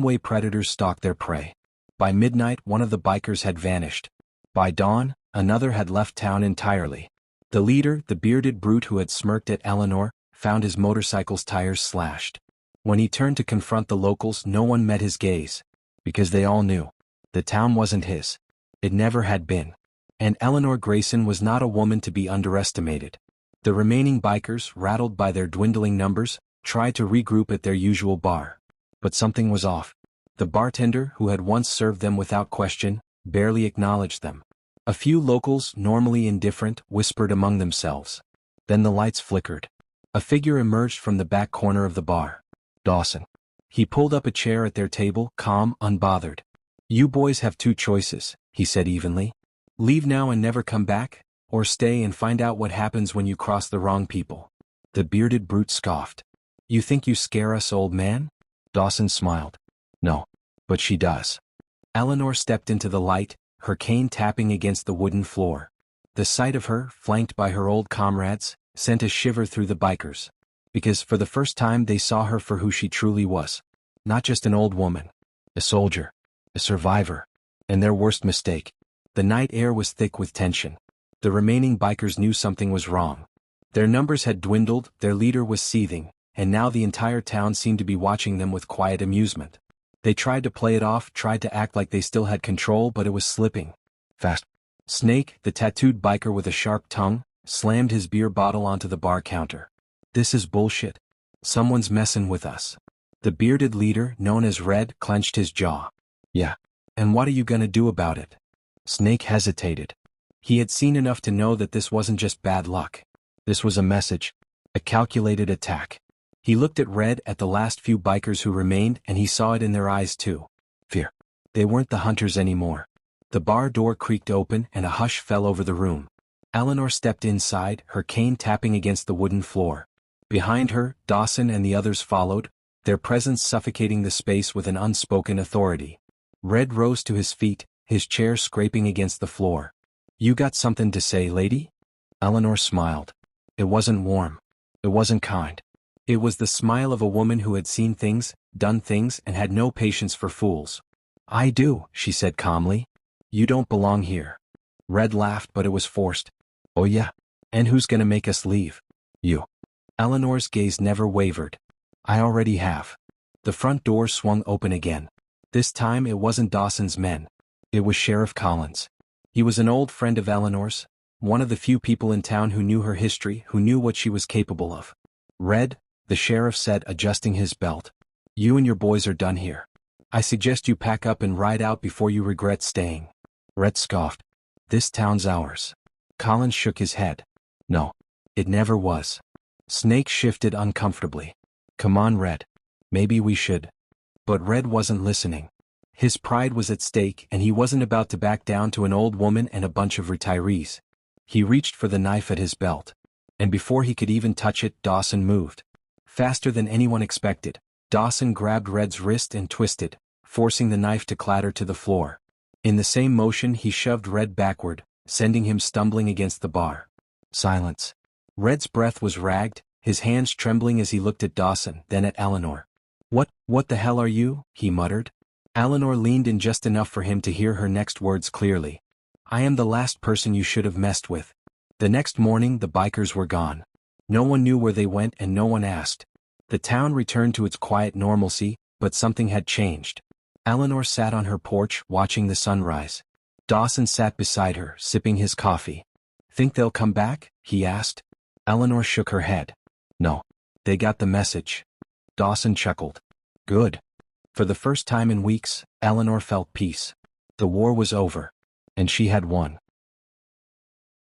way predators stalk their prey. By midnight, one of the bikers had vanished. By dawn, another had left town entirely. The leader, the bearded brute who had smirked at Eleanor, found his motorcycle's tires slashed. When he turned to confront the locals, no one met his gaze. Because they all knew. The town wasn't his. It never had been. And Eleanor Grayson was not a woman to be underestimated. The remaining bikers, rattled by their dwindling numbers, tried to regroup at their usual bar. But something was off. The bartender, who had once served them without question, barely acknowledged them. A few locals, normally indifferent, whispered among themselves. Then the lights flickered. A figure emerged from the back corner of the bar. Dawson. He pulled up a chair at their table, calm, unbothered. "You boys have two choices," he said evenly. "Leave now and never come back, or stay and find out what happens when you cross the wrong people." The bearded brute scoffed. "You think you scare us, old man?" Dawson smiled. "No. But she does." Eleanor stepped into the light, her cane tapping against the wooden floor. The sight of her, flanked by her old comrades, sent a shiver through the bikers. Because for the first time they saw her for who she truly was. Not just an old woman. A soldier. A survivor. And their worst mistake. The night air was thick with tension. The remaining bikers knew something was wrong. Their numbers had dwindled, their leader was seething, and now the entire town seemed to be watching them with quiet amusement. They tried to play it off, tried to act like they still had control, but it was slipping fast. Snake, the tattooed biker with a sharp tongue, slammed his beer bottle onto the bar counter. "This is bullshit. Someone's messing with us." The bearded leader, known as Red, clenched his jaw. "Yeah. And what are you gonna do about it?" Snake hesitated. He had seen enough to know that this wasn't just bad luck. This was a message. A calculated attack. He looked at Red, at the last few bikers who remained, and he saw it in their eyes too. Fear. They weren't the hunters anymore. The bar door creaked open and a hush fell over the room. Eleanor stepped inside, her cane tapping against the wooden floor. Behind her, Dawson and the others followed, their presence suffocating the space with an unspoken authority. Red rose to his feet, his chair scraping against the floor. "You got something to say, lady?" Eleanor smiled. It wasn't warm. It wasn't kind. It was the smile of a woman who had seen things, done things, and had no patience for fools. "I do," she said calmly. "You don't belong here." Red laughed, but it was forced. "Oh yeah? And who's gonna make us leave?" "You." Eleanor's gaze never wavered. "I already have." The front door swung open again. This time it wasn't Dawson's men. It was Sheriff Collins. He was an old friend of Eleanor's, one of the few people in town who knew her history, who knew what she was capable of. "Red," the sheriff said, adjusting his belt. "You and your boys are done here. I suggest you pack up and ride out before you regret staying." Red scoffed. "This town's ours." Collins shook his head. "No. It never was." Snake shifted uncomfortably. "Come on, Red. Maybe we should." But Red wasn't listening. His pride was at stake, and he wasn't about to back down to an old woman and a bunch of retirees. He reached for the knife at his belt. And before he could even touch it, Dawson moved. Faster than anyone expected, Dawson grabbed Red's wrist and twisted, forcing the knife to clatter to the floor. In the same motion he shoved Red backward, sending him stumbling against the bar. Silence. Red's breath was ragged, his hands trembling as he looked at Dawson, then at Eleanor. What the hell are you?" he muttered. Eleanor leaned in just enough for him to hear her next words clearly. "I am the last person you should have messed with." The next morning the bikers were gone. No one knew where they went and no one asked. The town returned to its quiet normalcy, but something had changed. Eleanor sat on her porch, watching the sunrise. Dawson sat beside her, sipping his coffee. "Think they'll come back?" he asked. Eleanor shook her head. "No. They got the message." Dawson chuckled. "Good." For the first time in weeks, Eleanor felt peace. The war was over. And she had won.